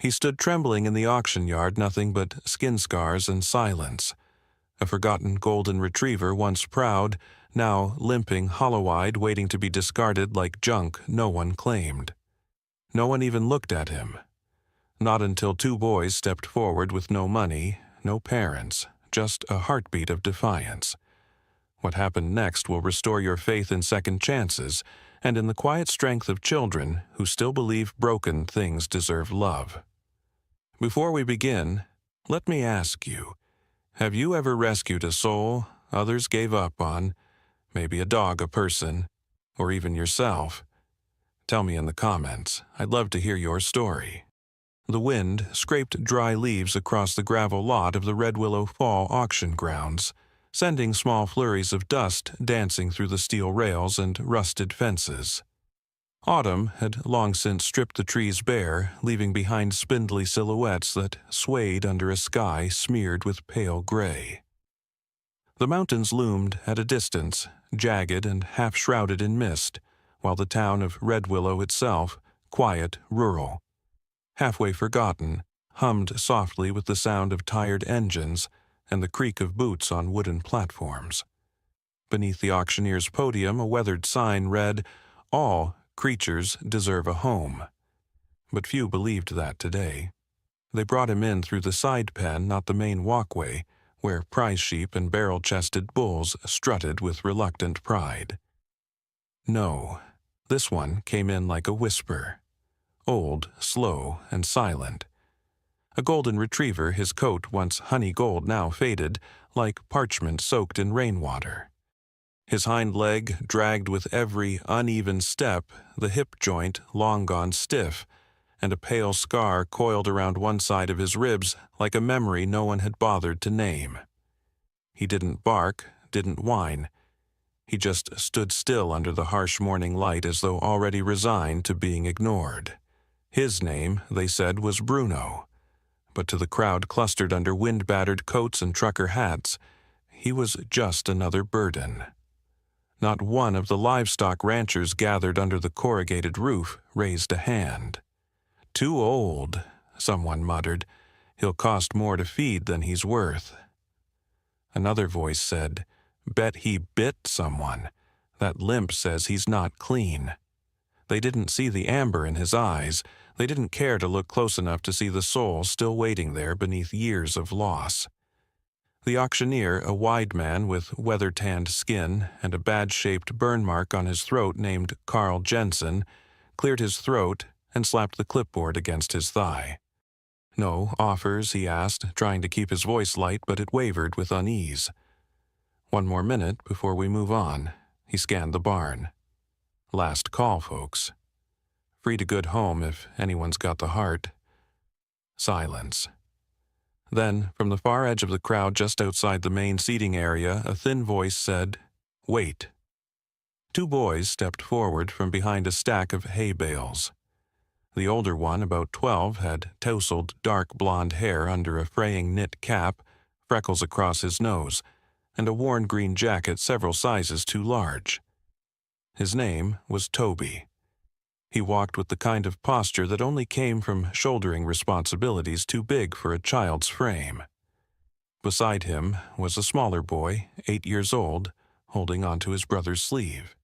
He stood trembling in the auction yard, nothing but skin scars and silence. A forgotten golden retriever, once proud, now limping, hollow-eyed, waiting to be discarded like junk no one claimed. No one even looked at him. Not until two boys stepped forward with no money, no parents, just a heartbeat of defiance. What happened next will restore your faith in second chances and in the quiet strength of children who still believe broken things deserve love. Before we begin, let me ask you, have you ever rescued a soul others gave up on, maybe a dog, a person, or even yourself? Tell me in the comments. I'd love to hear your story. The wind scraped dry leaves across the gravel lot of the Red Willow Fall auction grounds, sending small flurries of dust dancing through the steel rails and rusted fences. Autumn had long since stripped the trees bare, leaving behind spindly silhouettes that swayed under a sky smeared with pale gray. The mountains loomed at a distance, jagged and half-shrouded in mist, while the town of Red Willow itself, quiet, rural, halfway forgotten, hummed softly with the sound of tired engines and the creak of boots on wooden platforms. Beneath the auctioneer's podium, a weathered sign read, "All creatures deserve a home." But few believed that today. They brought him in through the side pen, not the main walkway, where prize sheep and barrel-chested bulls strutted with reluctant pride. No, this one came in like a whisper. Old, slow, and silent. A golden retriever, his coat once honey gold, now faded, like parchment soaked in rainwater. His hind leg dragged with every uneven step, the hip joint long gone stiff, and a pale scar coiled around one side of his ribs like a memory no one had bothered to name. He didn't bark, didn't whine. He just stood still under the harsh morning light as though already resigned to being ignored. His name, they said, was Bruno. But to the crowd clustered under wind-battered coats and trucker hats, he was just another burden. Not one of the livestock ranchers gathered under the corrugated roof raised a hand. "Too old," someone muttered. "He'll cost more to feed than he's worth." Another voice said, "Bet he bit someone. That limp says he's not clean." They didn't see the amber in his eyes. They didn't care to look close enough to see the soul still waiting there beneath years of loss. The auctioneer, a wide man with weather-tanned skin and a badge-shaped burn mark on his throat named Carl Jensen, cleared his throat and slapped the clipboard against his thigh. "No offers?" he asked, trying to keep his voice light, but it wavered with unease. "One more minute before we move on." He scanned the barn. "Last call, folks. Free to good home if anyone's got the heart." Silence. Then, from the far edge of the crowd just outside the main seating area, a thin voice said, "Wait." Two boys stepped forward from behind a stack of hay bales. The older one, about 12, had tousled dark blonde hair under a fraying knit cap, freckles across his nose, and a worn green jacket several sizes too large. His name was Toby. He walked with the kind of posture that only came from shouldering responsibilities too big for a child's frame. Beside him was a smaller boy, 8 years old, holding onto his brother's sleeve.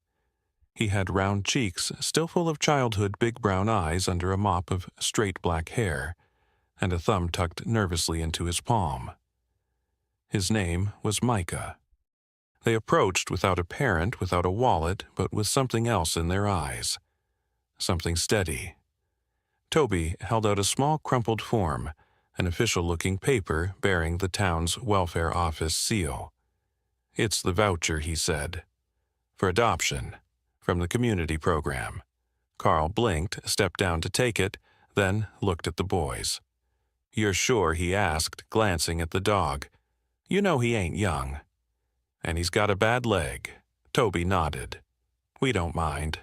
He had round cheeks, still full of childhood big brown eyes under a mop of straight black hair, and a thumb tucked nervously into his palm. His name was Micah. They approached without a parent, without a wallet, but with something else in their eyes. Something steady. Toby held out a small crumpled form, an official-looking paper bearing the town's welfare office seal. "It's the voucher," he said. "For adoption. From the community program." Carl blinked, stepped down to take it, then looked at the boys. "You're sure?" he asked, glancing at the dog. "You know he ain't young." "And he's got a bad leg." Toby nodded. "We don't mind."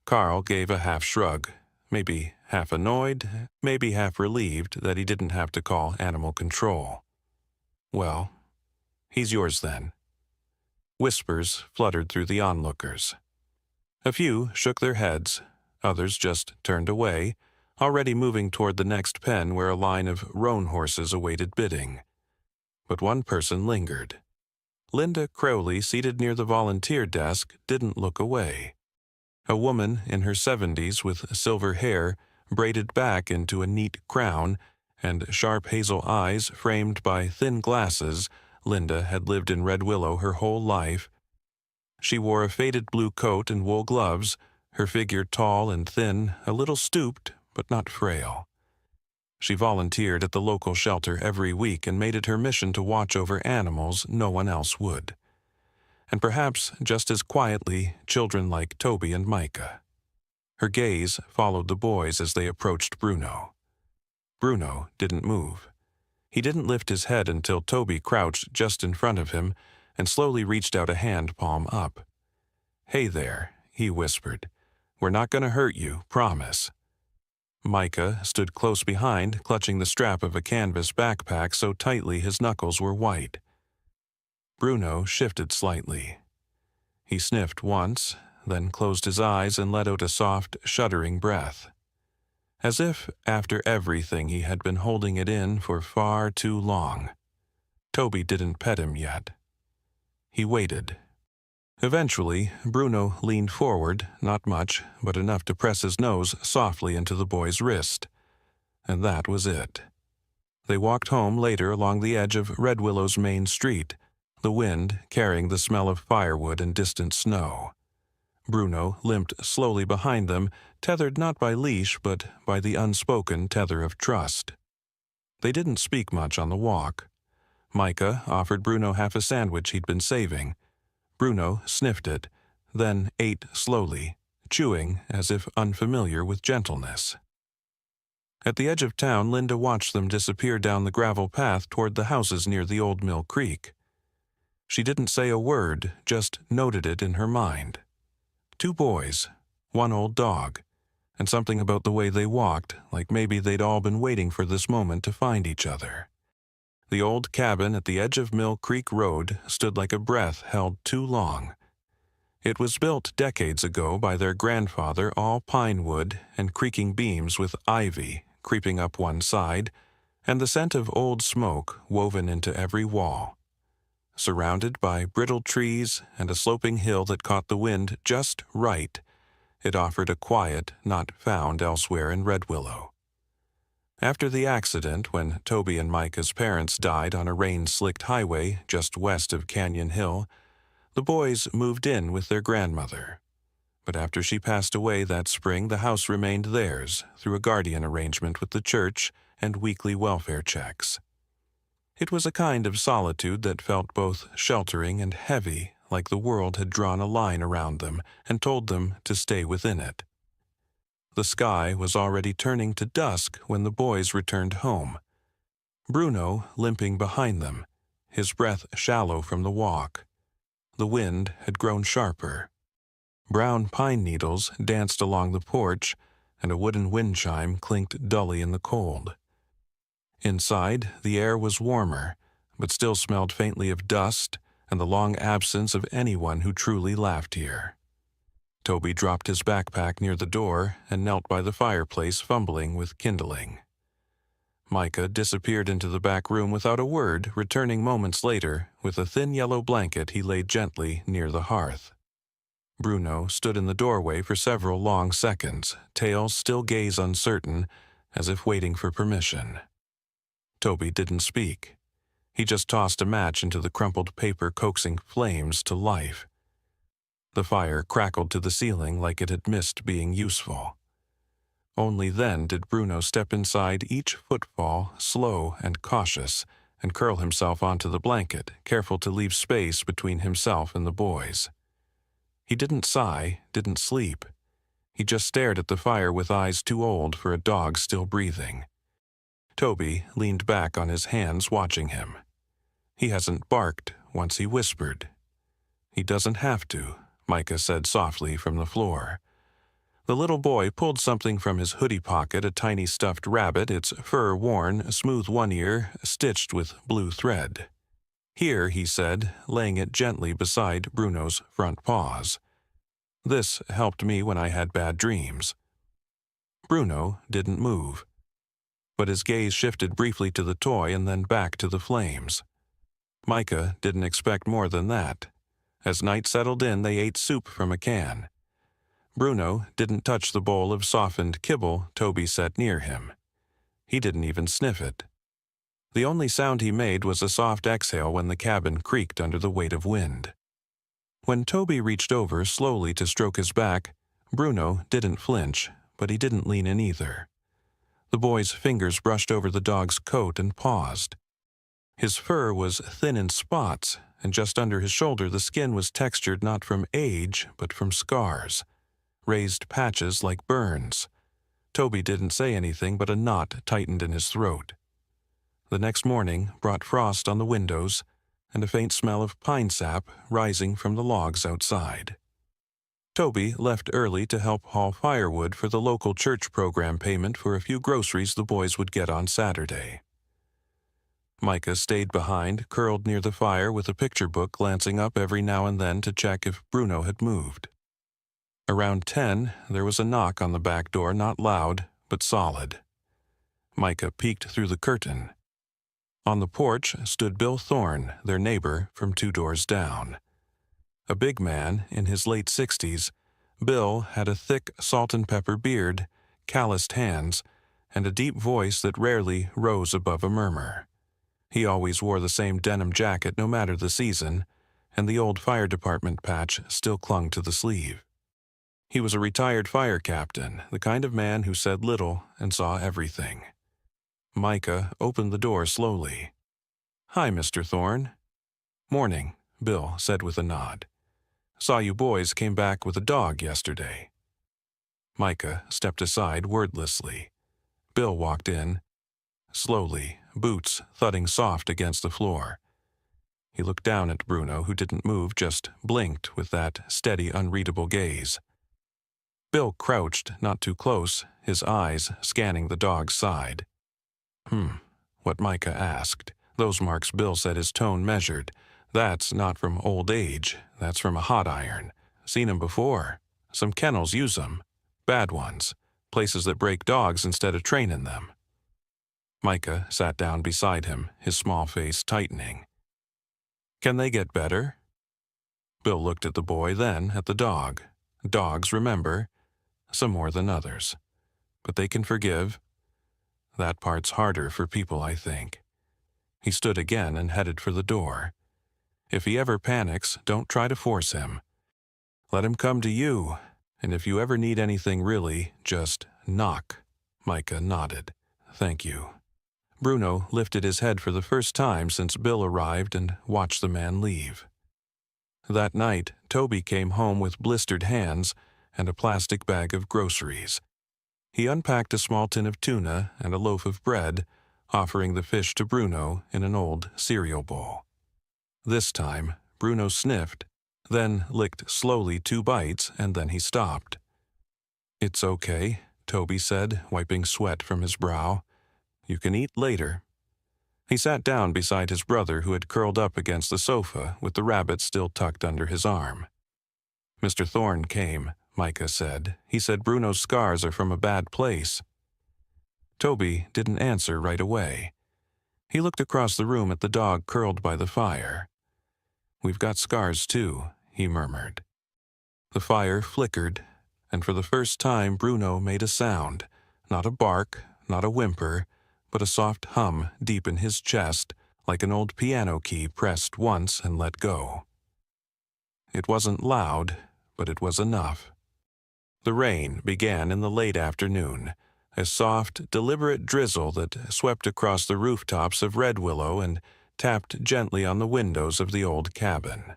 Carl gave a half shrug, maybe half annoyed, maybe half relieved that he didn't have to call animal control. "Well, he's yours then." Whispers fluttered through the onlookers. A few shook their heads, others just turned away, already moving toward the next pen where a line of roan horses awaited bidding. But one person lingered. Linda Crowley, seated near the volunteer desk, didn't look away. A woman in her 70s with silver hair braided back into a neat crown and sharp hazel eyes framed by thin glasses. Linda had lived in Red Willow her whole life. She wore a faded blue coat and wool gloves, her figure tall and thin, a little stooped, but not frail. She volunteered at the local shelter every week and made it her mission to watch over animals no one else would. And perhaps just as quietly, children like Toby and Micah. Her gaze followed the boys as they approached Bruno. Bruno didn't move. He didn't lift his head until Toby crouched just in front of him and slowly reached out a hand palm up. "Hey there," he whispered. "We're not going to hurt you, promise." Micah stood close behind, clutching the strap of a canvas backpack so tightly his knuckles were white. Bruno shifted slightly. He sniffed once, then closed his eyes and let out a soft, shuddering breath. As if, after everything, he had been holding it in for far too long. Toby didn't pet him yet. He waited. Eventually, Bruno leaned forward, not much, but enough to press his nose softly into the boy's wrist. And that was it. They walked home later along the edge of Red Willow's main street, the wind carrying the smell of firewood and distant snow. Bruno limped slowly behind them, tethered not by leash but by the unspoken tether of trust. They didn't speak much on the walk. Micah offered Bruno half a sandwich he'd been saving. Bruno sniffed it, then ate slowly, chewing as if unfamiliar with gentleness. At the edge of town, Linda watched them disappear down the gravel path toward the houses near the old Mill Creek. She didn't say a word, just noted it in her mind. 2 boys, 1 old dog, and something about the way they walked, like maybe they'd all been waiting for this moment to find each other. The old cabin at the edge of Mill Creek Road stood like a breath held too long. It was built decades ago by their grandfather, all pine wood and creaking beams with ivy creeping up one side, and the scent of old smoke woven into every wall. Surrounded by brittle trees and a sloping hill that caught the wind just right, it offered a quiet not found elsewhere in Red Willow. After the accident, when Toby and Micah's parents died on a rain-slicked highway just west of Canyon Hill, the boys moved in with their grandmother. But after she passed away that spring, the house remained theirs through a guardian arrangement with the church and weekly welfare checks. It was a kind of solitude that felt both sheltering and heavy, like the world had drawn a line around them and told them to stay within it. The sky was already turning to dusk when the boys returned home. Bruno limping behind them, his breath shallow from the walk. The wind had grown sharper. Brown pine needles danced along the porch, and a wooden wind chime clinked dully in the cold. Inside, the air was warmer, but still smelled faintly of dust and the long absence of anyone who truly laughed here. Toby dropped his backpack near the door and knelt by the fireplace, fumbling with kindling. Micah disappeared into the back room without a word, returning moments later with a thin yellow blanket he laid gently near the hearth. Bruno stood in the doorway for several long seconds, tail still gaze uncertain, as if waiting for permission. Toby didn't speak. He just tossed a match into the crumpled paper, coaxing flames to life. The fire crackled to the ceiling like it had missed being useful. Only then did Bruno step inside each footfall, slow and cautious, and curl himself onto the blanket, careful to leave space between himself and the boys. He didn't sigh, didn't sleep. He just stared at the fire with eyes too old for a dog still breathing. Toby leaned back on his hands, watching him. He hasn't barked once he whispered. He doesn't have to, Micah said softly from the floor. The little boy pulled something from his hoodie pocket, a tiny stuffed rabbit, its fur worn, smooth one ear stitched with blue thread. "Here," he said, laying it gently beside Bruno's front paws. "This helped me when I had bad dreams." Bruno didn't move, but his gaze shifted briefly to the toy and then back to the flames. Micah didn't expect more than that. As night settled in, they ate soup from a can. Bruno didn't touch the bowl of softened kibble Toby set near him. He didn't even sniff it. The only sound he made was a soft exhale when the cabin creaked under the weight of wind. When Toby reached over slowly to stroke his back, Bruno didn't flinch, but he didn't lean in either. The boy's fingers brushed over the dog's coat and paused. His fur was thin in spots, and just under his shoulder the skin was textured not from age, but from scars, raised patches like burns. Toby didn't say anything, but a knot tightened in his throat. The next morning brought frost on the windows and a faint smell of pine sap rising from the logs outside. Toby left early to help haul firewood for the local church program payment for a few groceries the boys would get on Saturday. Micah stayed behind, curled near the fire with a picture book, glancing up every now and then to check if Bruno had moved. Around 10, there was a knock on the back door, not loud, but solid. Micah peeked through the curtain. On the porch stood Bill Thorne, their neighbor from 2 doors down. A big man in his late 60s, Bill had a thick salt and pepper beard, calloused hands, and a deep voice that rarely rose above a murmur. He always wore the same denim jacket no matter the season, and the old fire department patch still clung to the sleeve. He was a retired fire captain, the kind of man who said little and saw everything. Micah opened the door slowly. "Hi, Mr. Thorne." "Morning," Bill said with a nod. "Saw you boys came back with a dog yesterday." Micah stepped aside wordlessly. Bill walked in, slowly, boots thudding soft against the floor. He looked down at Bruno, who didn't move, just blinked with that steady, unreadable gaze. Bill crouched not too close, his eyes scanning the dog's side. What Micah asked. Those marks, Bill said, his tone measured. "That's not from old age, that's from a hot iron. Seen 'em before. Some kennels use 'em. Bad ones. Places that break dogs instead of training them." Micah sat down beside him, his small face tightening. "Can they get better?" Bill looked at the boy, then at the dog. Dogs remember, some more than others. But they can forgive. That part's harder for people, I think. He stood again and headed for the door. "If he ever panics, don't try to force him. Let him come to you, and if you ever need anything really, just knock." Micah nodded. "Thank you." Bruno lifted his head for the first time since Bill arrived and watched the man leave. That night, Toby came home with blistered hands and a plastic bag of groceries. He unpacked a small tin of tuna and a loaf of bread, offering the fish to Bruno in an old cereal bowl. This time, Bruno sniffed, then licked slowly 2 bites, and then he stopped. "It's okay," Toby said, wiping sweat from his brow. "You can eat later." He sat down beside his brother, who had curled up against the sofa with the rabbit still tucked under his arm. "Mr. Thorne came," Micah said. "He said Bruno's scars are from a bad place." Toby didn't answer right away. He looked across the room at the dog curled by the fire. "We've got scars too," he murmured. The fire flickered, and for the first time Bruno made a sound, not a bark, not a whimper, but a soft hum deep in his chest, like an old piano key pressed once and let go. It wasn't loud, but it was enough. The rain began in the late afternoon, a soft, deliberate drizzle that swept across the rooftops of Red Willow and tapped gently on the windows of the old cabin.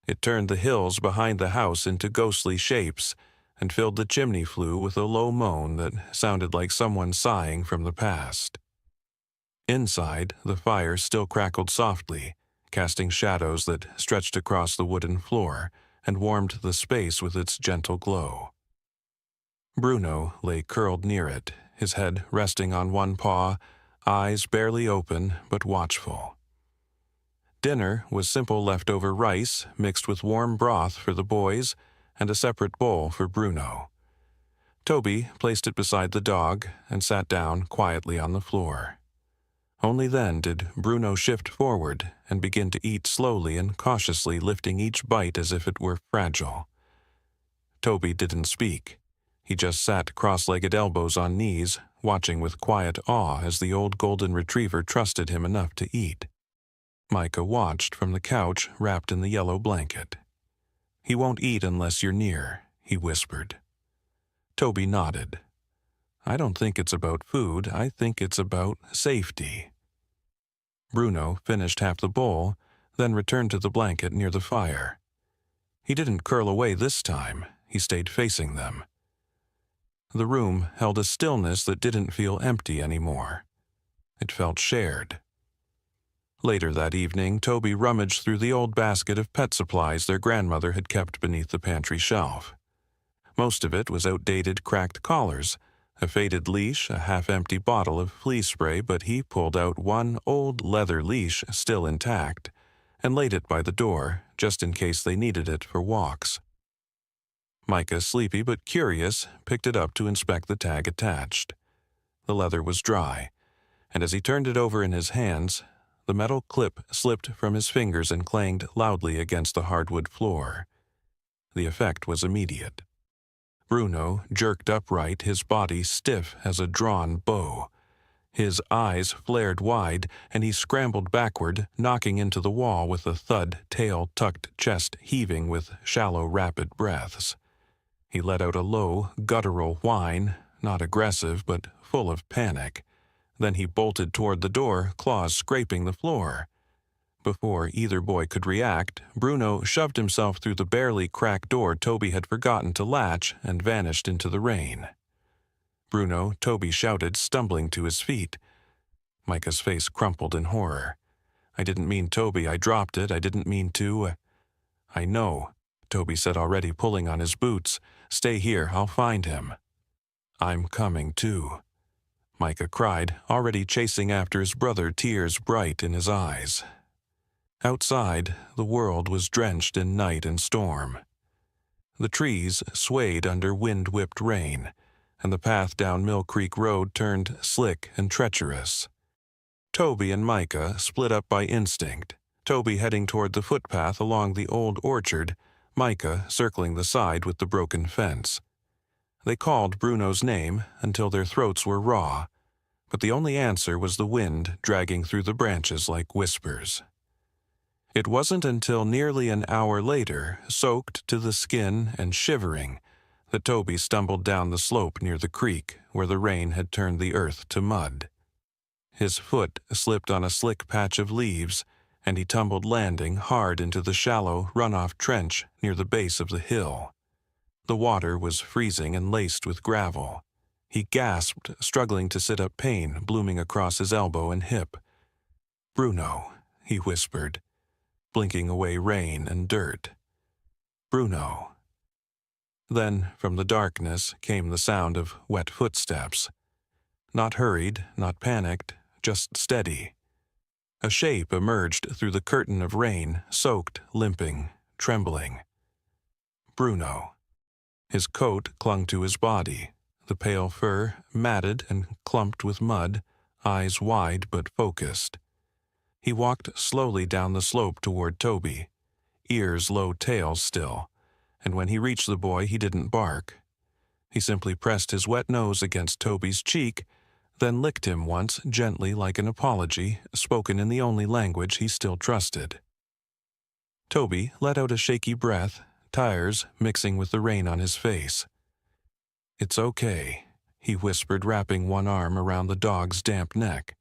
It turned the hills behind the house into ghostly shapes and filled the chimney flue with a low moan that sounded like someone sighing from the past. Inside, the fire still crackled softly, casting shadows that stretched across the wooden floor and warmed the space with its gentle glow. Bruno lay curled near it, his head resting on one paw, eyes barely open but watchful. Dinner was simple leftover rice mixed with warm broth for the boys and a separate bowl for Bruno. Toby placed it beside the dog and sat down quietly on the floor. Only then did Bruno shift forward and begin to eat slowly and cautiously, lifting each bite as if it were fragile. Toby didn't speak. He just sat cross-legged, elbows on knees, watching with quiet awe as the old golden retriever trusted him enough to eat. Micah watched from the couch, wrapped in the yellow blanket. "He won't eat unless you're near," he whispered. Toby nodded. "I don't think it's about food. I think it's about safety." Bruno finished half the bowl, then returned to the blanket near the fire. He didn't curl away this time. He stayed facing them. The room held a stillness that didn't feel empty anymore. It felt shared. Later that evening, Toby rummaged through the old basket of pet supplies their grandmother had kept beneath the pantry shelf. Most of it was outdated, cracked collars, a faded leash, a half-empty bottle of flea spray, but he pulled out one old leather leash still intact and laid it by the door, just in case they needed it for walks. Micah, sleepy but curious, picked it up to inspect the tag attached. The leather was dry, and as he turned it over in his hands, the metal clip slipped from his fingers and clanged loudly against the hardwood floor. The effect was immediate. Bruno jerked upright, his body stiff as a drawn bow. His eyes flared wide, and he scrambled backward, knocking into the wall with a thud, tail tucked, chest heaving with shallow, rapid breaths. He let out a low, guttural whine, not aggressive but full of panic. Then he bolted toward the door, claws scraping the floor. Before either boy could react, Bruno shoved himself through the barely cracked door Toby had forgotten to latch and vanished into the rain. "Bruno," Toby shouted, stumbling to his feet. Micah's face crumpled in horror. "I didn't mean Toby. I dropped it. I didn't mean to." "I know," Toby said, already pulling on his boots. "Stay here. I'll find him." "I'm coming too," Micah cried, already chasing after his brother, tears bright in his eyes. Outside, the world was drenched in night and storm. The trees swayed under wind-whipped rain, and the path down Mill Creek Road turned slick and treacherous. Toby and Micah split up by instinct, Toby heading toward the footpath along the old orchard, Micah circling the side with the broken fence. They called Bruno's name until their throats were raw, but the only answer was the wind dragging through the branches like whispers. It wasn't until nearly an hour later, soaked to the skin and shivering, that Toby stumbled down the slope near the creek where the rain had turned the earth to mud. His foot slipped on a slick patch of leaves, and he tumbled landing hard into the shallow runoff trench near the base of the hill. The water was freezing and laced with gravel. He gasped, struggling to sit up, pain blooming across his elbow and hip. "Bruno," he whispered, blinking away rain and dirt. "Bruno." Then, from the darkness, came the sound of wet footsteps. Not hurried, not panicked, just steady. A shape emerged through the curtain of rain, soaked, limping, trembling. Bruno. His coat clung to his body, the pale fur matted and clumped with mud, eyes wide but focused. He walked slowly down the slope toward Toby, ears low, tail still, and when he reached the boy he didn't bark. He simply pressed his wet nose against Toby's cheek, then licked him once gently like an apology, spoken in the only language he still trusted. Toby let out a shaky breath, tears mixing with the rain on his face. "It's okay," he whispered, wrapping one arm around the dog's damp neck.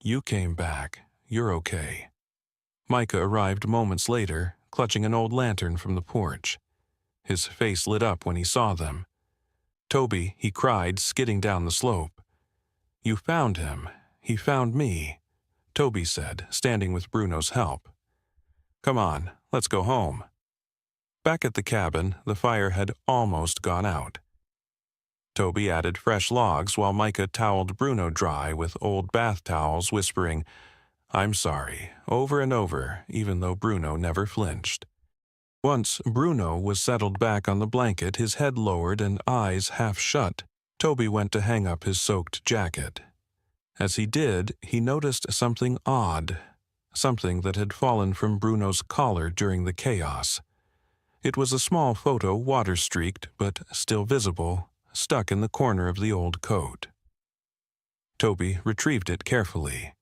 "You came back. You're okay." Micah arrived moments later, clutching an old lantern from the porch. His face lit up when he saw them. "Toby," he cried, skidding down the slope. "You found him. He found me," Toby said, standing with Bruno's help. "Come on, let's go home." Back at the cabin, the fire had almost gone out. Toby added fresh logs while Micah toweled Bruno dry with old bath towels, whispering, "I'm sorry," over and over, even though Bruno never flinched. Once Bruno was settled back on the blanket, his head lowered and eyes half shut, Toby went to hang up his soaked jacket. As he did, he noticed something odd, something that had fallen from Bruno's collar during the chaos. It was a small photo, water-streaked, but still visible, stuck in the corner of the old coat. Toby retrieved it carefully.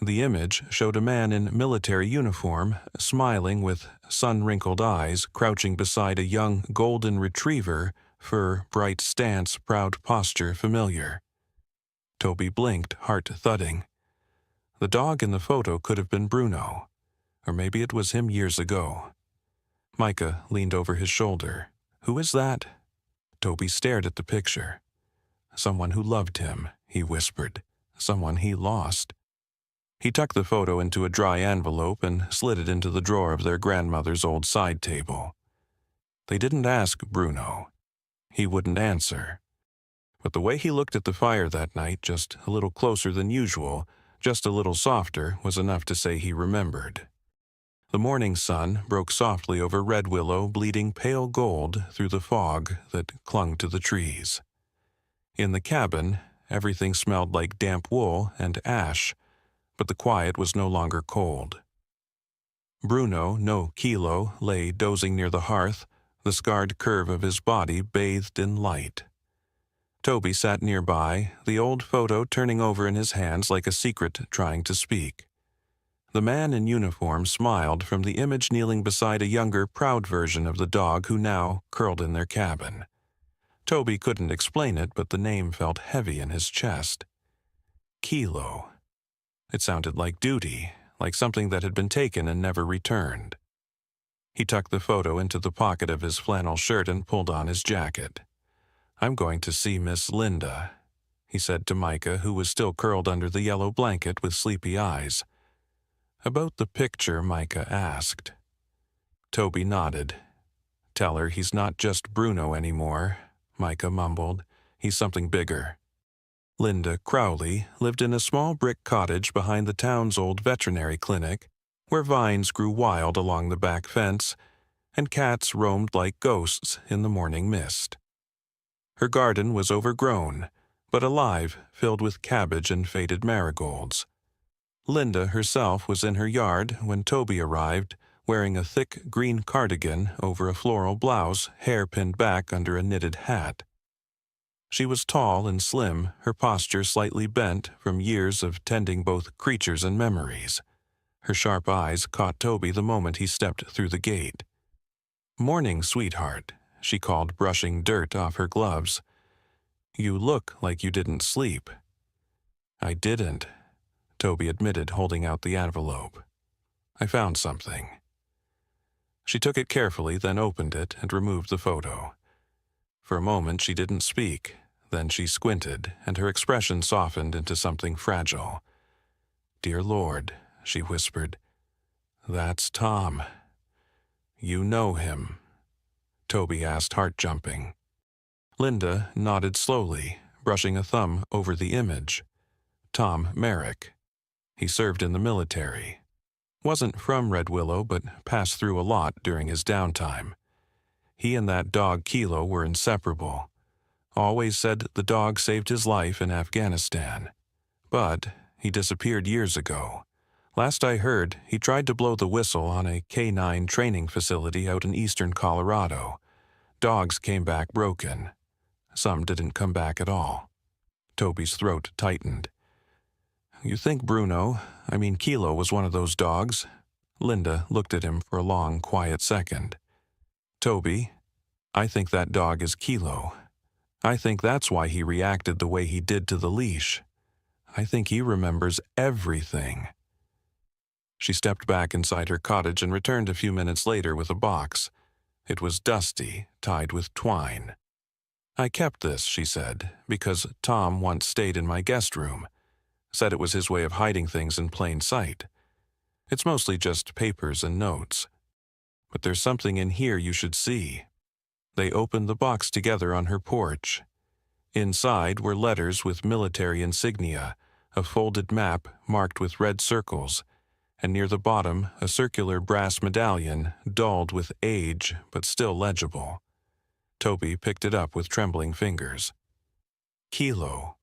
The image showed a man in military uniform, smiling with sun-wrinkled eyes, crouching beside a young golden retriever, fur, bright stance, proud posture familiar. Toby blinked, heart thudding. The dog in the photo could have been Bruno, or maybe it was him years ago. Micah leaned over his shoulder. "Who is that?" Toby stared at the picture. "Someone who loved him," he whispered. "Someone he lost." He tucked the photo into a dry envelope and slid it into the drawer of their grandmother's old side table. They didn't ask Bruno. He wouldn't answer. But the way he looked at the fire that night, just a little closer than usual, just a little softer, was enough to say he remembered. The morning sun broke softly over Red Willow, bleeding pale gold through the fog that clung to the trees. In the cabin, everything smelled like damp wool and ash, but the quiet was no longer cold. Bruno, no Kilo, lay dozing near the hearth, the scarred curve of his body bathed in light. Toby sat nearby, the old photo turning over in his hands like a secret trying to speak. The man in uniform smiled from the image kneeling beside a younger, proud version of the dog who now curled in their cabin. Toby couldn't explain it, but the name felt heavy in his chest. Kilo. It sounded like duty, like something that had been taken and never returned. He tucked the photo into the pocket of his flannel shirt and pulled on his jacket. "I'm going to see Miss Linda," he said to Micah, who was still curled under the yellow blanket with sleepy eyes. "About the picture?" Micah asked. Toby nodded. "Tell her he's not just Bruno anymore," Micah mumbled. "He's something bigger." Linda Crowley lived in a small brick cottage behind the town's old veterinary clinic, where vines grew wild along the back fence, and cats roamed like ghosts in the morning mist. Her garden was overgrown, but alive, filled with cabbage and faded marigolds. Linda herself was in her yard when Toby arrived, wearing a thick green cardigan over a floral blouse, hair pinned back under a knitted hat. She was tall and slim, her posture slightly bent from years of tending both creatures and memories. Her sharp eyes caught Toby the moment he stepped through the gate. "Morning, sweetheart," she called, brushing dirt off her gloves. "You look like you didn't sleep." "I didn't," Toby admitted, holding out the envelope. "I found something." She took it carefully, then opened it and removed the photo. For a moment she didn't speak, then she squinted, and her expression softened into something fragile. "Dear Lord," she whispered, "that's Tom. You know him?" Toby asked, heart jumping. Linda nodded slowly, brushing a thumb over the image. "Tom Merrick. He served in the military. Wasn't from Red Willow, but passed through a lot during his downtime. He and that dog Kilo were inseparable. Always said the dog saved his life in Afghanistan. But he disappeared years ago. Last I heard, he tried to blow the whistle on a K-9 training facility out in eastern Colorado. Dogs came back broken. Some didn't come back at all." Toby's throat tightened. "You think Kilo was one of those dogs?" Linda looked at him for a long, quiet second. "Toby, I think that dog is Kilo. I think that's why he reacted the way he did to the leash. I think he remembers everything." She stepped back inside her cottage and returned a few minutes later with a box. It was dusty, tied with twine. "I kept this," she said, "because Tom once stayed in my guest room. Said it was his way of hiding things in plain sight. It's mostly just papers and notes. But there's something in here you should see." They opened the box together on her porch. Inside were letters with military insignia, a folded map marked with red circles, and near the bottom a circular brass medallion, dulled with age but still legible. Toby picked it up with trembling fingers. Kilo.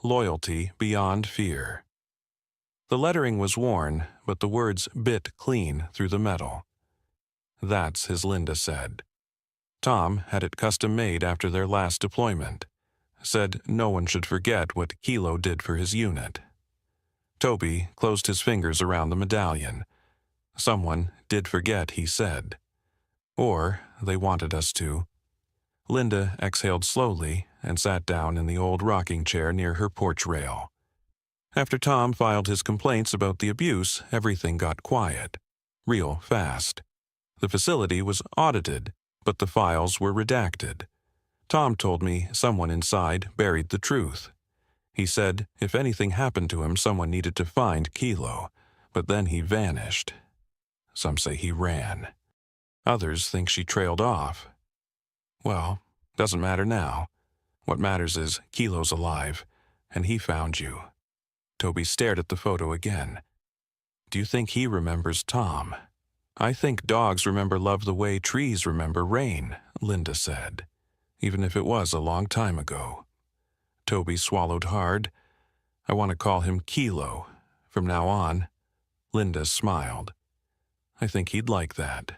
Loyalty beyond fear. The lettering was worn, but the words bit clean through the metal. That's his Linda said. Tom had it custom-made after their last deployment. Said no one should forget what Kilo did for his unit. Toby closed his fingers around the medallion. Someone did forget, he said. Or they wanted us to. Linda exhaled slowly and sat down in the old rocking chair near her porch rail. After Tom filed his complaints about the abuse, everything got quiet. Real fast. The facility was audited, but the files were redacted. Tom told me someone inside buried the truth. He said if anything happened to him, someone needed to find Kilo, but then he vanished. Some say he ran. Others think she trailed off. Well, doesn't matter now. What matters is Kilo's alive, and he found you. Toby stared at the photo again. Do you think he remembers Tom? I think dogs remember love the way trees remember rain, Linda said, even if it was a long time ago. Toby swallowed hard. I want to call him Kilo from now on. Linda smiled. I think he'd like that.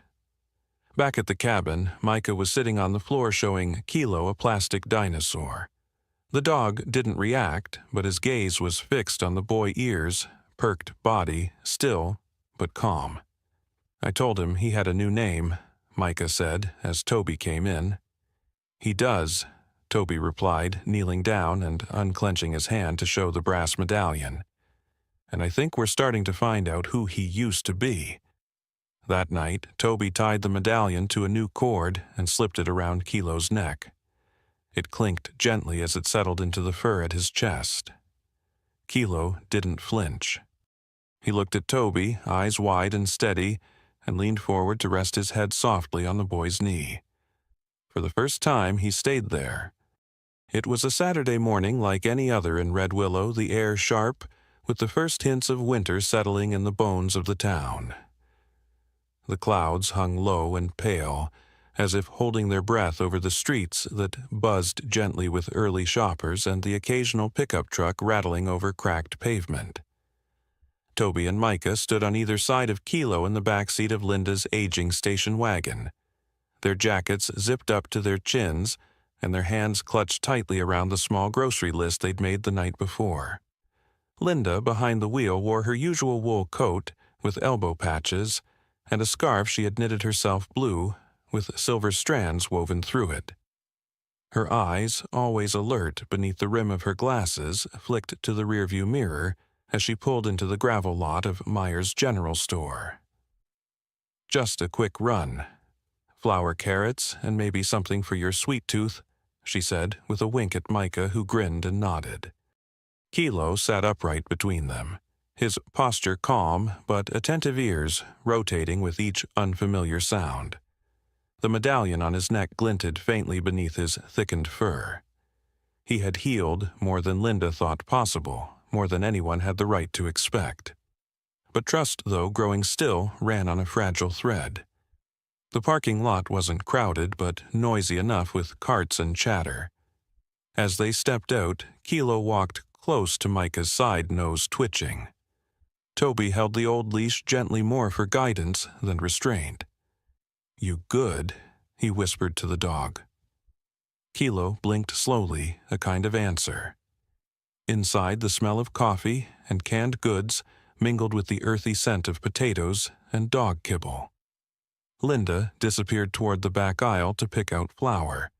Back at the cabin, Micah was sitting on the floor showing Kilo a plastic dinosaur. The dog didn't react, but his gaze was fixed on the boy ears, perked body, still, but calm. I told him he had a new name, Micah said, as Toby came in. He does, Toby replied, kneeling down and unclenching his hand to show the brass medallion. And I think we're starting to find out who he used to be. That night, Toby tied the medallion to a new cord and slipped it around Kilo's neck. It clinked gently as it settled into the fur at his chest. Kilo didn't flinch. He looked at Toby, eyes wide and steady, and leaned forward to rest his head softly on the boy's knee. For the first time, he stayed there. It was a Saturday morning like any other in Red Willow, the air sharp, with the first hints of winter settling in the bones of the town. The clouds hung low and pale, as if holding their breath over the streets that buzzed gently with early shoppers and the occasional pickup truck rattling over cracked pavement. Toby and Micah stood on either side of Kilo in the back seat of Linda's aging station wagon. Their jackets zipped up to their chins, and their hands clutched tightly around the small grocery list they'd made the night before. Linda, behind the wheel, wore her usual wool coat with elbow patches and a scarf she had knitted herself blue with silver strands woven through it. Her eyes, always alert beneath the rim of her glasses, flicked to the rearview mirror as she pulled into the gravel lot of Myers General Store. Just a quick run. Flour carrots and maybe something for your sweet tooth, she said with a wink at Micah, who grinned and nodded. Kilo sat upright between them, his posture calm but attentive ears rotating with each unfamiliar sound. The medallion on his neck glinted faintly beneath his thickened fur. He had healed more than Linda thought possible, more than anyone had the right to expect. But trust, though growing still, ran on a fragile thread. The parking lot wasn't crowded, but noisy enough with carts and chatter. As they stepped out, Kilo walked close to Micah's side, nose twitching. Toby held the old leash gently, more for guidance than restraint. "You good?" he whispered to the dog. Kilo blinked slowly, a kind of answer. Inside, the smell of coffee and canned goods mingled with the earthy scent of potatoes and dog kibble. Linda disappeared toward the back aisle to pick out flour.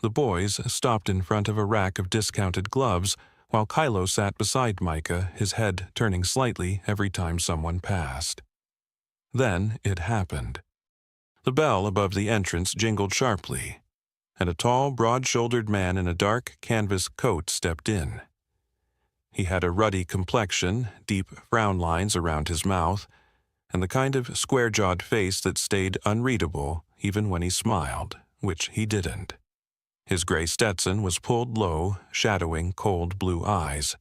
The boys stopped in front of a rack of discounted gloves, while Kilo sat beside Micah, his head turning slightly every time someone passed. Then it happened. The bell above the entrance jingled sharply, and a tall, broad-shouldered man in a dark canvas coat stepped in. He had a ruddy complexion, deep frown lines around his mouth, and the kind of square-jawed face that stayed unreadable even when he smiled, which he didn't. His gray Stetson was pulled low, shadowing cold blue eyes.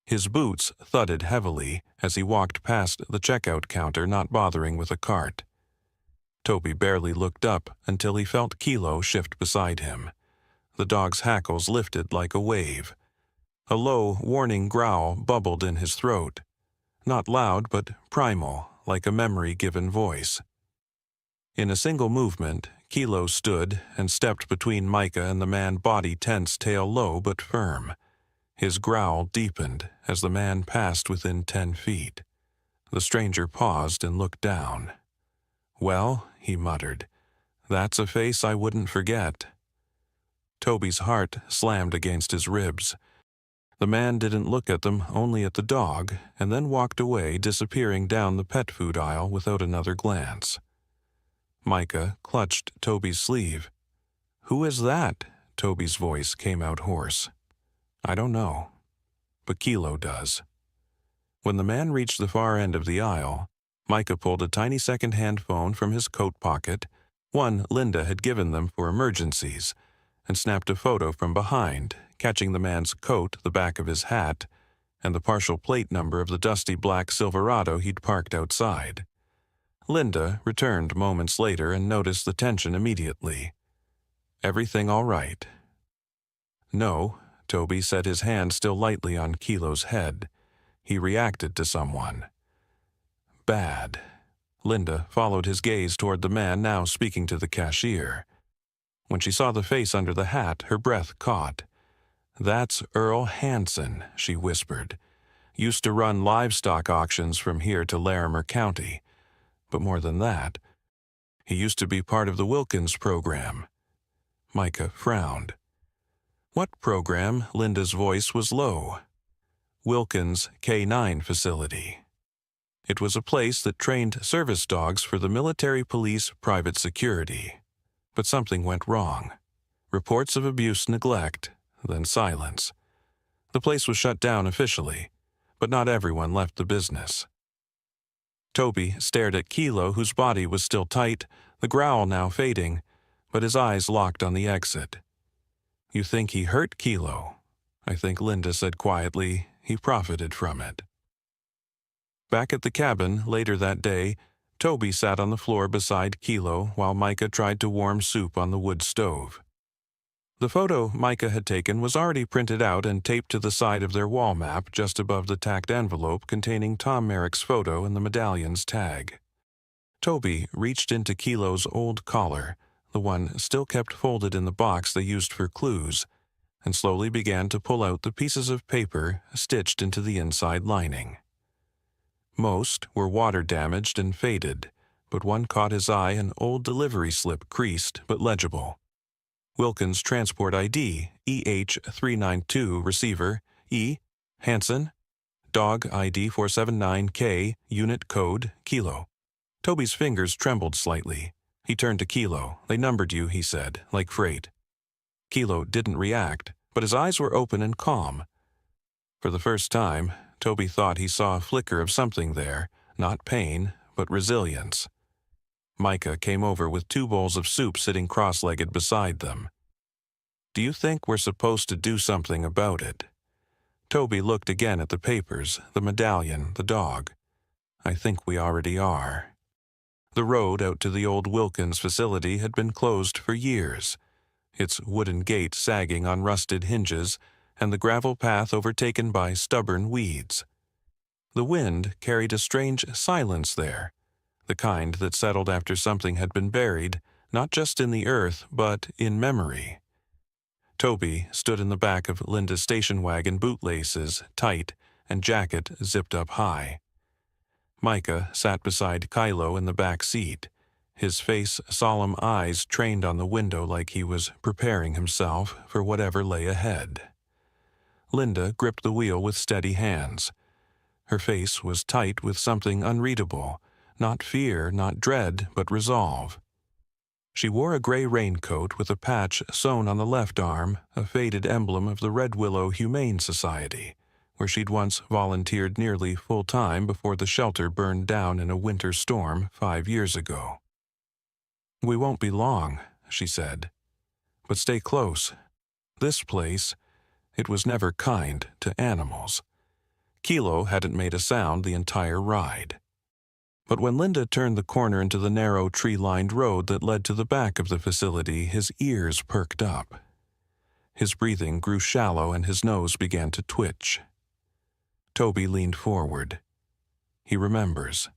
His boots thudded heavily as he walked past the checkout counter, not bothering with a cart. Toby barely looked up until he felt Kilo shift beside him. The dog's hackles lifted like a wave. A low, warning growl bubbled in his throat. Not loud, but primal, like a memory-given voice. In a single movement, Kilo stood and stepped between Micah and the man, body tense, tail low but firm. His growl deepened as the man passed within 10 feet. The stranger paused and looked down. "Well," he muttered, "that's a face I wouldn't forget." Toby's heart slammed against his ribs. The man didn't look at them, only at the dog, and then walked away, disappearing down the pet food aisle without another glance. Micah clutched Toby's sleeve. "Who is that?" Toby's voice came out hoarse. "I don't know, but Kilo does." When the man reached the far end of the aisle, Micah pulled a tiny second-hand phone from his coat pocket, one Linda had given them for emergencies, and snapped a photo from behind, catching the man's coat, the back of his hat, and the partial plate number of the dusty black Silverado he'd parked outside. Linda returned moments later and noticed the tension immediately. "Everything all right?" "No," Toby said, his hand still lightly on Kilo's head. "He reacted to someone." "Bad." Linda followed his gaze toward the man now speaking to the cashier. When she saw the face under the hat, her breath caught. "That's Earl Hansen," she whispered. "Used to run livestock auctions from here to Larimer County. But more than that, he used to be part of the Wilkins program." Micah frowned. "What program?" Linda's voice was low. "Wilkins K-9 facility. It was a place that trained service dogs for the military police private security. But something went wrong. Reports of abuse, neglect, then silence. The place was shut down officially, but not everyone left the business." Toby stared at Kilo, whose body was still tight, the growl now fading, but his eyes locked on the exit. "You think he hurt Kilo?" "I think," Linda said quietly, "he profited from it." Back at the cabin later that day, Toby sat on the floor beside Kilo while Micah tried to warm soup on the wood stove. The photo Micah had taken was already printed out and taped to the side of their wall map just above the tacked envelope containing Tom Merrick's photo and the medallion's tag. Toby reached into Kilo's old collar, the one still kept folded in the box they used for clues, and slowly began to pull out the pieces of paper stitched into the inside lining. Most were water-damaged and faded, but one caught his eye, an old delivery slip, creased but legible. Wilkins Transport ID, EH392, receiver, E. Hansen, Dog ID 479K, unit code, Kilo. Toby's fingers trembled slightly. He turned to Kilo. "They numbered you," he said, "like freight." Kilo didn't react, but his eyes were open and calm. For the first time, Toby thought he saw a flicker of something there, not pain, but resilience. Micah came over with 2 bowls of soup sitting cross-legged beside them. "Do you think we're supposed to do something about it?" Toby looked again at the papers, the medallion, the dog. "I think we already are." The road out to the old Wilkins facility had been closed for years, its wooden gate sagging on rusted hinges and the gravel path overtaken by stubborn weeds. The wind carried a strange silence there, the kind that settled after something had been buried, not just in the earth, but in memory. Toby stood in the back of Linda's station wagon, bootlaces tight and jacket zipped up high. Micah sat beside Kilo in the back seat, his face, solemn eyes trained on the window like he was preparing himself for whatever lay ahead. Linda gripped the wheel with steady hands. Her face was tight with something unreadable, not fear, not dread, but resolve. She wore a gray raincoat with a patch sewn on the left arm, a faded emblem of the Red Willow Humane Society, where she'd once volunteered nearly full-time before the shelter burned down in a winter storm 5 years ago. "We won't be long," she said. "But stay close. This place, it was never kind to animals." Kilo hadn't made a sound the entire ride. But when Linda turned the corner into the narrow tree-lined road that led to the back of the facility, his ears perked up. His breathing grew shallow and his nose began to twitch. Toby leaned forward. He remembers.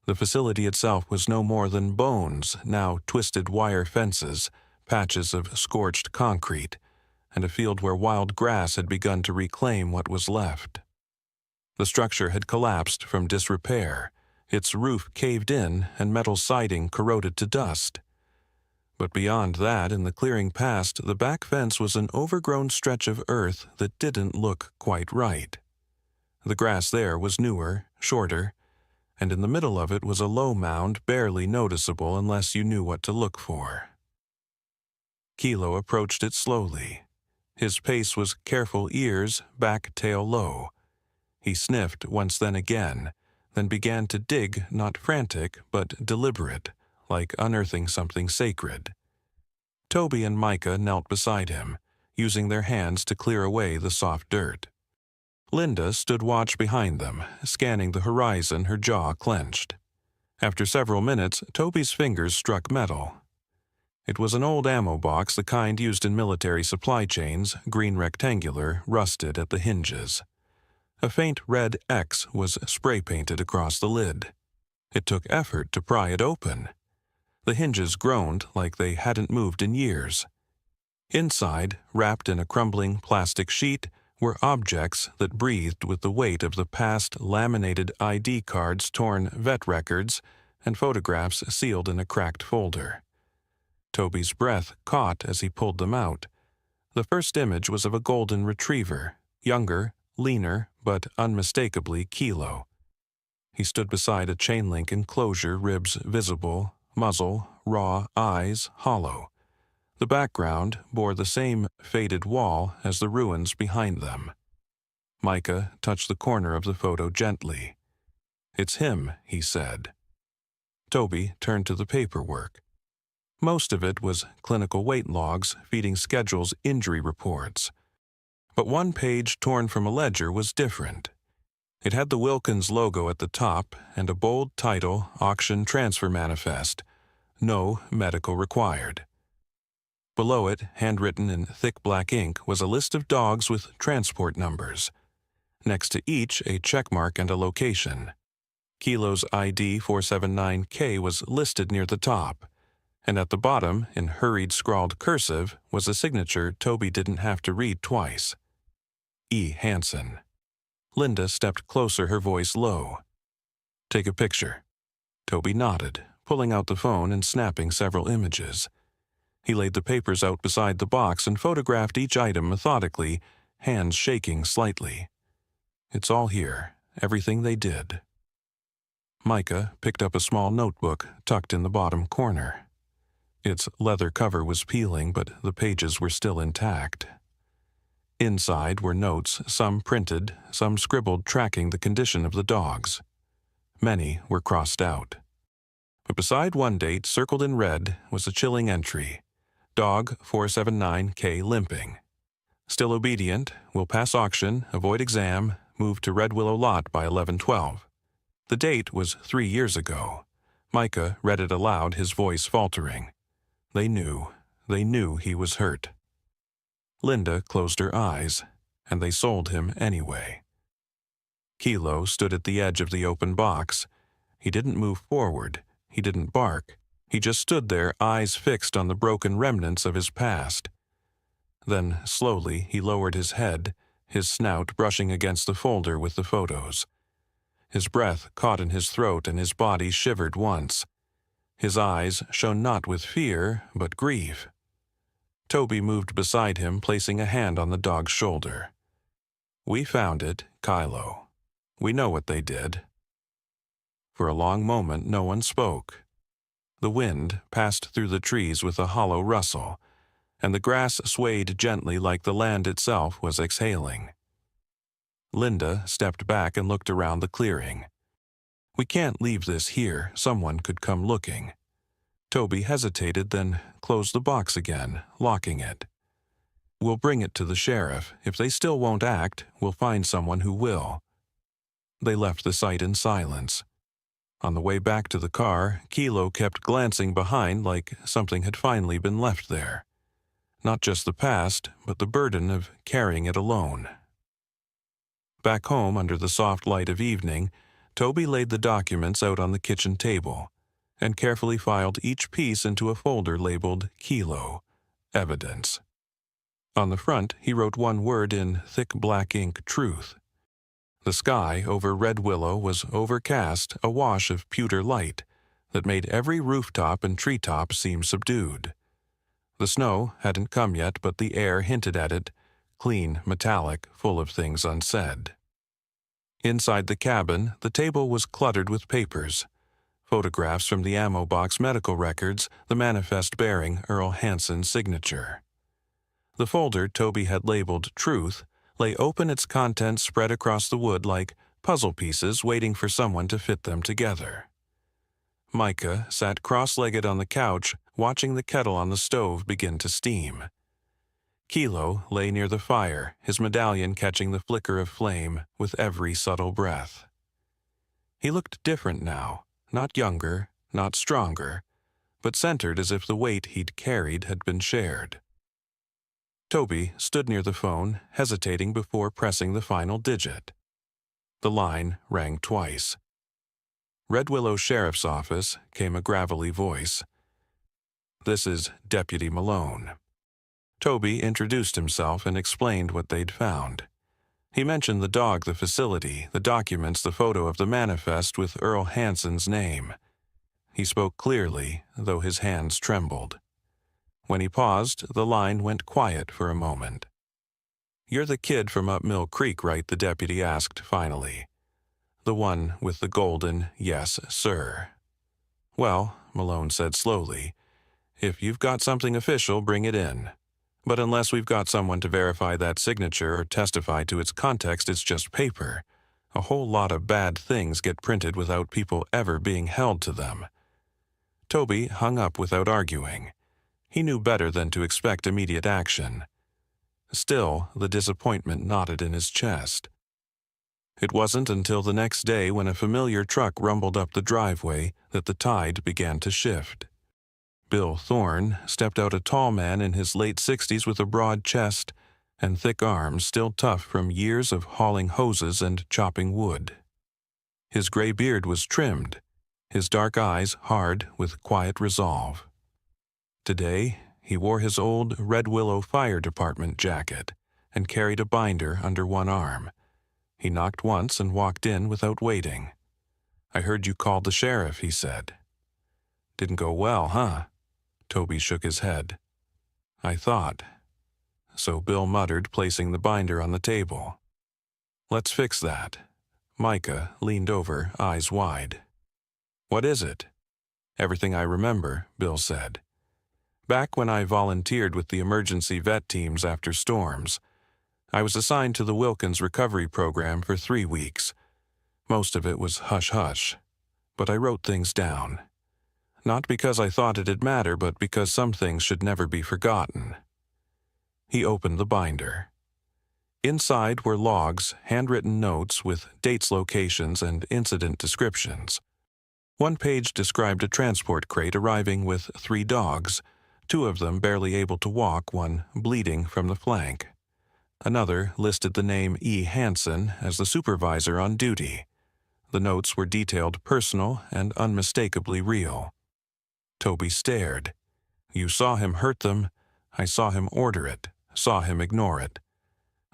The facility itself was no more than bones, now twisted wire fences, patches of scorched concrete, and a field where wild grass had begun to reclaim what was left. The structure had collapsed from disrepair, its roof caved in and metal siding corroded to dust. But beyond that, in the clearing past, the back fence was an overgrown stretch of earth that didn't look quite right. The grass there was newer, shorter, and in the middle of it was a low mound barely noticeable unless you knew what to look for. Kilo approached it slowly. His pace was careful ears, back tail low. He sniffed once then again, then began to dig, not frantic, but deliberate, like unearthing something sacred. Toby and Micah knelt beside him, using their hands to clear away the soft dirt. Linda stood watch behind them, scanning the horizon, her jaw clenched. After several minutes, Toby's fingers struck metal. It was an old ammo box, the kind used in military supply chains, green rectangular, rusted at the hinges. A faint red X was spray-painted across the lid. It took effort to pry it open. The hinges groaned like they hadn't moved in years. Inside, wrapped in a crumbling plastic sheet, were objects that breathed with the weight of the past, laminated ID cards, torn vet records, and photographs sealed in a cracked folder. Toby's breath caught as he pulled them out. The first image was of a golden retriever, younger, leaner, but unmistakably Kilo. He stood beside a chain-link enclosure, ribs visible, muzzle, raw, eyes hollow. The background bore the same faded wall as the ruins behind them. Micah touched the corner of the photo gently. "It's him," he said. Toby turned to the paperwork. Most of it was clinical weight logs, feeding schedules, injury reports. But one page torn from a ledger was different. It had the Wilkins logo at the top and a bold title, Auction Transfer Manifest. No medical required. Below it, handwritten in thick black ink, was a list of dogs with transport numbers. Next to each, a checkmark and a location. Kilo's ID 479K was listed near the top, and at the bottom, in hurried scrawled cursive, was a signature Toby didn't have to read twice. E. Hansen. Linda stepped closer, her voice low. "Take a picture." Toby nodded, pulling out the phone and snapping several images. He laid the papers out beside the box and photographed each item methodically, hands shaking slightly. "It's all here, everything they did." Micah picked up a small notebook tucked in the bottom corner. Its leather cover was peeling, but the pages were still intact. Inside were notes, some printed, some scribbled, tracking the condition of the dogs. Many were crossed out. But beside one date, circled in red, was a chilling entry. Dog 479K limping. Still obedient, will pass auction, avoid exam, move to Red Willow Lot by 11:12. The date was 3 years ago. Micah read it aloud, his voice faltering. They knew he was hurt. Linda closed her eyes, and they sold him anyway. Kilo stood at the edge of the open box. He didn't move forward. He didn't bark. He just stood there, eyes fixed on the broken remnants of his past. Then, slowly, he lowered his head, his snout brushing against the folder with the photos. His breath caught in his throat and his body shivered once. His eyes shone not with fear, but grief. Toby moved beside him, placing a hand on the dog's shoulder. "We found it, Kilo. We know what they did." For a long moment no one spoke. The wind passed through the trees with a hollow rustle, and the grass swayed gently like the land itself was exhaling. Linda stepped back and looked around the clearing. "We can't leave this here. Someone could come looking." Toby hesitated, then closed the box again, locking it. We'll bring it to the sheriff. If they still won't act, we'll find someone who will." They left the site in silence. On the way back to the car, Kilo kept glancing behind like something had finally been left there. Not just the past, but the burden of carrying it alone. Back home, under the soft light of evening, Toby laid the documents out on the kitchen table and carefully filed each piece into a folder labeled Kilo, Evidence. On the front, he wrote one word in thick black ink, Truth. The sky over Red Willow was overcast, a wash of pewter light that made every rooftop and treetop seem subdued. The snow hadn't come yet, but the air hinted at it, clean, metallic, full of things unsaid. Inside the cabin, the table was cluttered with papers. Photographs from the ammo box medical records, the manifest bearing Earl Hanson's signature. The folder Toby had labeled Truth lay open, its contents spread across the wood like puzzle pieces waiting for someone to fit them together. Micah sat cross-legged on the couch, watching the kettle on the stove begin to steam. Kilo lay near the fire, his medallion catching the flicker of flame with every subtle breath. He looked different now, not younger, not stronger, but centered as if the weight he'd carried had been shared. Toby stood near the phone, hesitating before pressing the final digit. The line rang twice. Red Willow Sheriff's Office, came a gravelly voice. "This is Deputy Malone." Toby introduced himself and explained what they'd found. He mentioned the dog, the facility, the documents, the photo of the manifest with Earl Hanson's name. He spoke clearly, though his hands trembled. When he paused, the line went quiet for a moment. "You're the kid from up Mill Creek, right?" the deputy asked finally. "The one with the golden, yes, sir." "Well," Malone said slowly, "if you've got something official, bring it in. But unless we've got someone to verify that signature or testify to its context, it's just paper. A whole lot of bad things get printed without people ever being held to them." Toby hung up without arguing. He knew better than to expect immediate action. Still, the disappointment knotted in his chest. It wasn't until the next day, when a familiar truck rumbled up the driveway, that the tide began to shift. Bill Thorne stepped out, a tall man in his late 60s with a broad chest and thick arms still tough from years of hauling hoses and chopping wood. His gray beard was trimmed, his dark eyes hard with quiet resolve. Today, he wore his old Red Willow Fire Department jacket and carried a binder under one arm. He knocked once and walked in without waiting. "I heard you called the sheriff," he said. "Didn't go well, huh?" Toby shook his head. "I thought." So Bill muttered, placing the binder on the table. "Let's fix that." Micah leaned over, eyes wide. "What is it?" "Everything I remember," Bill said. "Back when I volunteered with the emergency vet teams after storms, I was assigned to the Wilkins Recovery Program for 3 weeks. Most of it was hush-hush, but I wrote things down. Not because I thought it'd matter, but because some things should never be forgotten." He opened the binder. Inside were logs, handwritten notes with dates, locations, and incident descriptions. One page described a transport crate arriving with 3 dogs, 2 of them barely able to walk, one bleeding from the flank. Another listed the name E. Hanson as the supervisor on duty. The notes were detailed, personal, and unmistakably real. Toby stared. "You saw him hurt them. I saw him order it, saw him ignore it.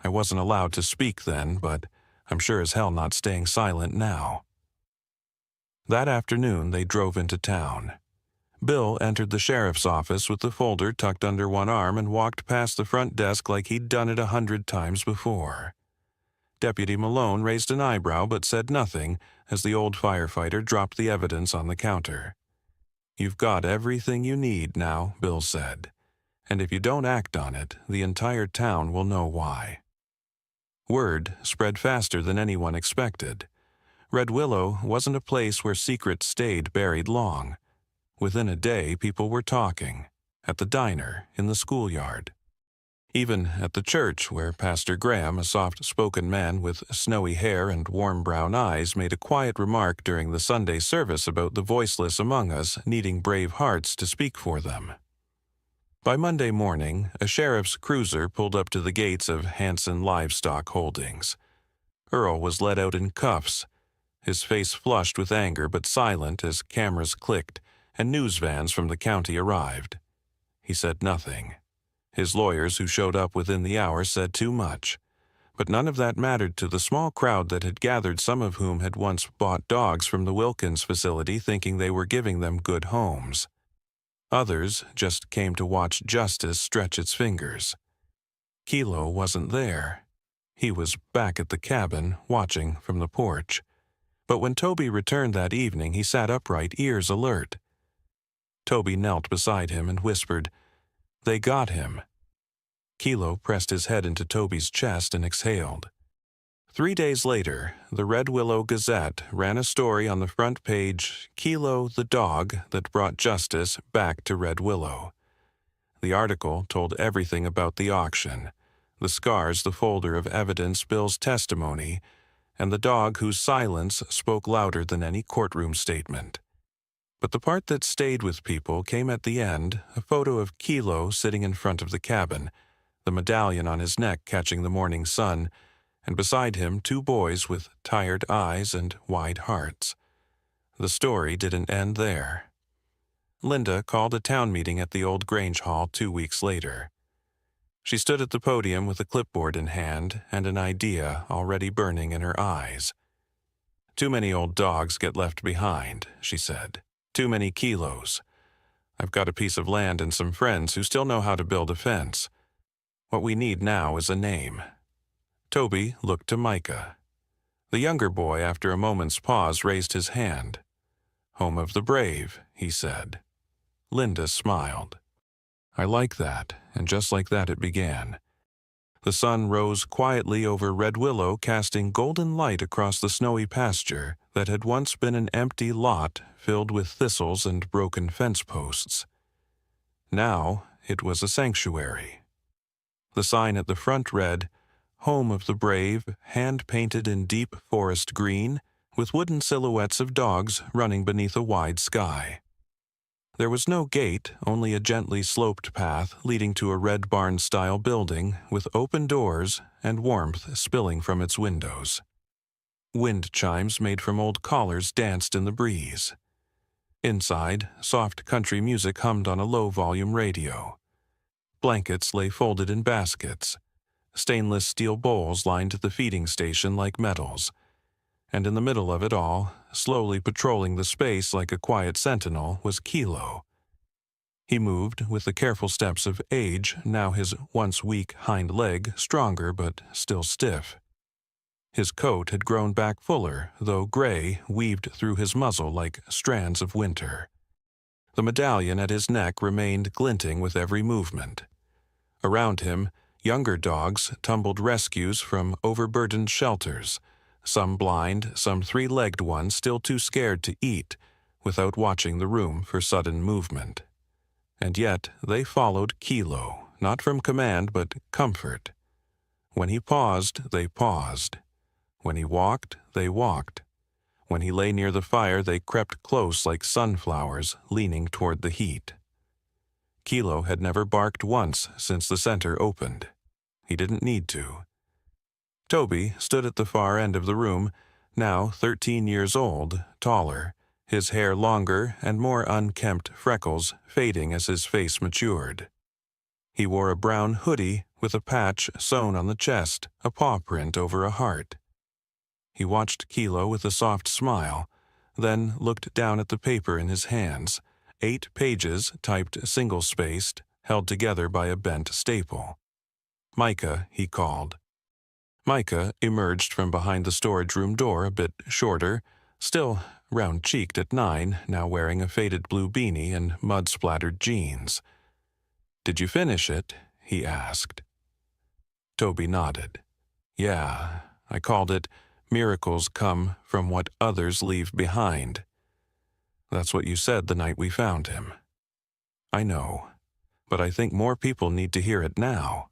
I wasn't allowed to speak then, but I'm sure as hell not staying silent now." That afternoon they drove into town. Bill entered the sheriff's office with the folder tucked under one arm and walked past the front desk like he'd done it 100 times before. Deputy Malone raised an eyebrow but said nothing as the old firefighter dropped the evidence on the counter. "You've got everything you need now," Bill said, "and if you don't act on it, the entire town will know why." Word spread faster than anyone expected. Red Willow wasn't a place where secrets stayed buried long. Within a day, people were talking. At the diner, in the schoolyard. Even at the church, where Pastor Graham, a soft-spoken man with snowy hair and warm brown eyes, made a quiet remark during the Sunday service about the voiceless among us needing brave hearts to speak for them. By Monday morning, a sheriff's cruiser pulled up to the gates of Hanson Livestock Holdings. Earl was led out in cuffs, his face flushed with anger but silent as cameras clicked and news vans from the county arrived. He said nothing. His lawyers who showed up within the hour said too much. But none of that mattered to the small crowd that had gathered, some of whom had once bought dogs from the Wilkins facility thinking they were giving them good homes. Others just came to watch justice stretch its fingers. Kilo wasn't there. He was back at the cabin, watching from the porch. But when Toby returned that evening, he sat upright, ears alert. Toby knelt beside him and whispered, "They got him." Kilo pressed his head into Toby's chest and exhaled. 3 days later, the Red Willow Gazette ran a story on the front page, "Kilo the Dog That Brought Justice Back to Red Willow." The article told everything about the auction, the scars the folder of evidence Bill's testimony, and the dog whose silence spoke louder than any courtroom statement. But the part that stayed with people came at the end, a photo of Kilo sitting in front of the cabin, the medallion on his neck catching the morning sun, and beside him 2 boys with tired eyes and wide hearts. The story didn't end there. Linda called a town meeting at the old Grange Hall 2 weeks later. She stood at the podium with a clipboard in hand and an idea already burning in her eyes. "Too many old dogs get left behind," she said. "Too many Kilos. I've got a piece of land and some friends who still know how to build a fence. What we need now is a name." Toby looked to Micah. The younger boy, after a moment's pause, raised his hand. "Home of the Brave," he said. Linda smiled. "I like that," and just like that it began. The sun rose quietly over Red Willow, casting golden light across the snowy pasture that had once been an empty lot filled with thistles and broken fence posts. Now it was a sanctuary. The sign at the front read, "Home of the Brave," hand-painted in deep forest green, with wooden silhouettes of dogs running beneath a wide sky. There was no gate, only a gently sloped path leading to a red barn-style building with open doors and warmth spilling from its windows. Wind chimes made from old collars danced in the breeze. Inside, soft country music hummed on a low-volume radio. Blankets lay folded in baskets. Stainless steel bowls lined the feeding station like medals. And in the middle of it all, slowly patrolling the space like a quiet sentinel, was Kilo. He moved with the careful steps of age, now his once weak hind leg stronger but still stiff. His coat had grown back fuller, though gray weaved through his muzzle like strands of winter. The medallion at his neck remained glinting with every movement. Around him, younger dogs tumbled rescues from overburdened shelters, some blind, some 3-legged ones still too scared to eat, without watching the room for sudden movement. And yet they followed Kilo, not from command but comfort. When he paused, they paused. When he walked, they walked. When he lay near the fire, they crept close like sunflowers, leaning toward the heat. Kilo had never barked once since the center opened. He didn't need to. Toby stood at the far end of the room, now 13 years old, taller, his hair longer and more unkempt freckles fading as his face matured. He wore a brown hoodie with a patch sewn on the chest, a paw print over a heart. He watched Kilo with a soft smile, then looked down at the paper in his hands, 8 pages typed single-spaced, held together by a bent staple. "Micah," he called. Micah emerged from behind the storage room door, a bit shorter, still round-cheeked at 9, now wearing a faded blue beanie and mud-splattered jeans. "Did you finish it?" he asked. Toby nodded. "Yeah, I called it Miracles Come From What Others Leave Behind. That's what you said the night we found him." "I know, but I think more people need to hear it now."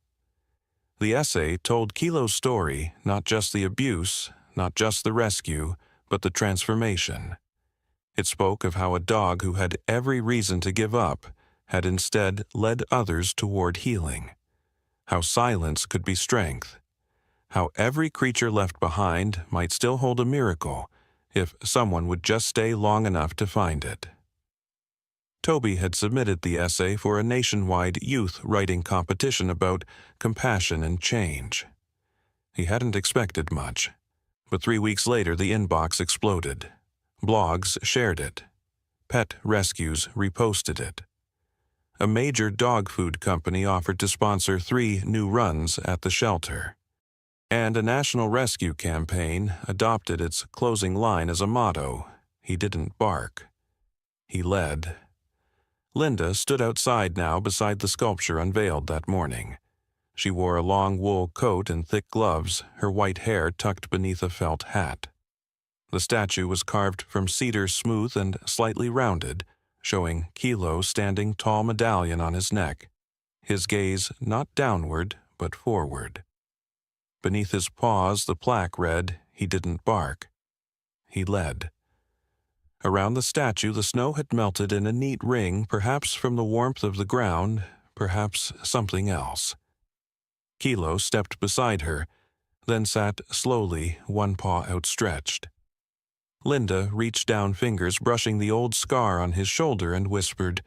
The essay told Kilo's story, not just the abuse, not just the rescue, but the transformation. It spoke of how a dog who had every reason to give up had instead led others toward healing, how silence could be strength, how every creature left behind might still hold a miracle if someone would just stay long enough to find it. Toby had submitted the essay for a nationwide youth writing competition about compassion and change. He hadn't expected much, but 3 weeks later the inbox exploded. Blogs shared it. Pet rescues reposted it. A major dog food company offered to sponsor 3 new runs at the shelter. And a national rescue campaign adopted its closing line as a motto: "He didn't bark. He led." Linda stood outside now beside the sculpture unveiled that morning. She wore a long wool coat and thick gloves, her white hair tucked beneath a felt hat. The statue was carved from cedar, smooth and slightly rounded, showing Kilo standing tall medallion on his neck, his gaze not downward but forward. Beneath his paws the plaque read, "He didn't bark. He led." Around the statue the snow had melted in a neat ring, perhaps from the warmth of the ground, perhaps something else. Kilo stepped beside her, then sat slowly, one paw outstretched. Linda reached down, fingers brushing the old scar on his shoulder, and whispered,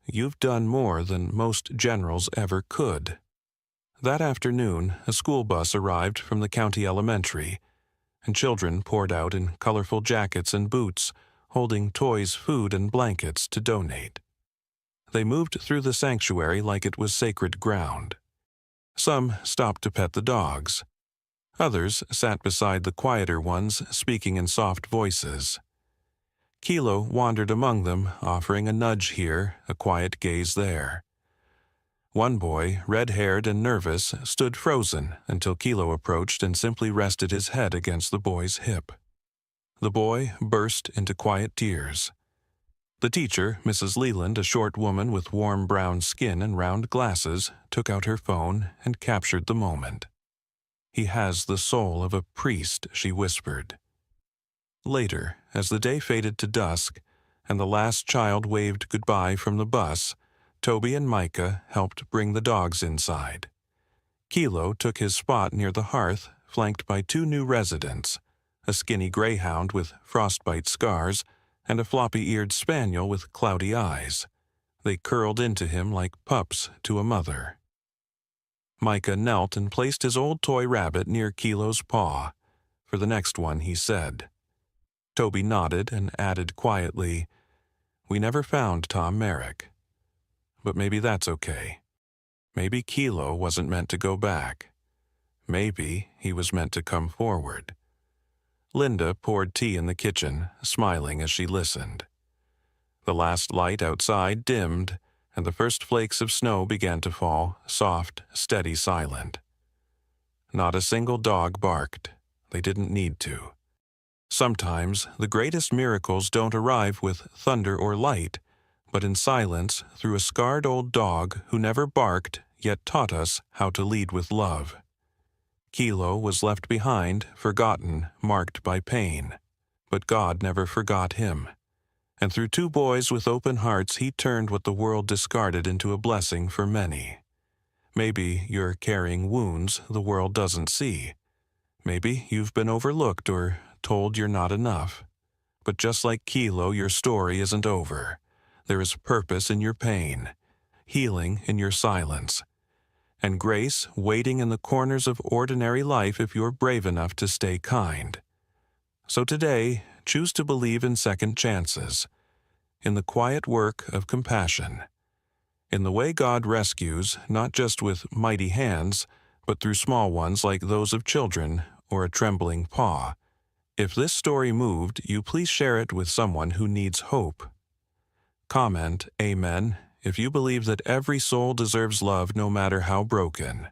"You've done more than most generals ever could." That afternoon, a school bus arrived from the county elementary, and children poured out in colorful jackets and boots, holding toys, food, and blankets to donate. They moved through the sanctuary like it was sacred ground. Some stopped to pet the dogs. Others sat beside the quieter ones, speaking in soft voices. Kilo wandered among them, offering a nudge here, a quiet gaze there. One boy, red-haired and nervous, stood frozen until Kilo approached and simply rested his head against the boy's hip. The boy burst into quiet tears. The teacher, Mrs. Leland, a short woman with warm brown skin and round glasses, took out her phone and captured the moment. "He has the soul of a priest," she whispered. Later, as the day faded to dusk and the last child waved goodbye from the bus, Toby and Micah helped bring the dogs inside. Kilo took his spot near the hearth, flanked by 2 new residents, a skinny greyhound with frostbite scars and a floppy-eared spaniel with cloudy eyes. They curled into him like pups to a mother. Micah knelt and placed his old toy rabbit near Kilo's paw. For the next one, he said. Toby nodded and added quietly, "We never found Tom Merrick. But maybe that's okay. Maybe Kilo wasn't meant to go back. Maybe he was meant to come forward." Linda poured tea in the kitchen, smiling as she listened. The last light outside dimmed, and the first flakes of snow began to fall, soft, steady, silent. Not a single dog barked. They didn't need to. Sometimes the greatest miracles don't arrive with thunder or light, but in silence through a scarred old dog who never barked yet taught us how to lead with love. Kilo was left behind, forgotten, marked by pain. But God never forgot him. And through 2 boys with open hearts, he turned what the world discarded into a blessing for many. Maybe you're carrying wounds the world doesn't see. Maybe you've been overlooked or told you're not enough. But just like Kilo, your story isn't over. There is purpose in your pain, healing in your silence, and grace waiting in the corners of ordinary life if you're brave enough to stay kind. So today, choose to believe in second chances, in the quiet work of compassion, in the way God rescues, not just with mighty hands, but through small ones like those of children or a trembling paw. If this story moved you, please share it with someone who needs hope. Comment Amen if you believe that every soul deserves love no matter how broken.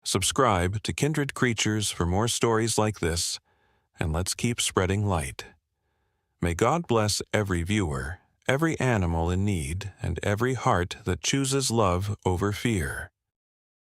Subscribe to Kindred Creatures for more stories like this, and let's keep spreading light. May God bless every viewer, every animal in need, and every heart that chooses love over fear.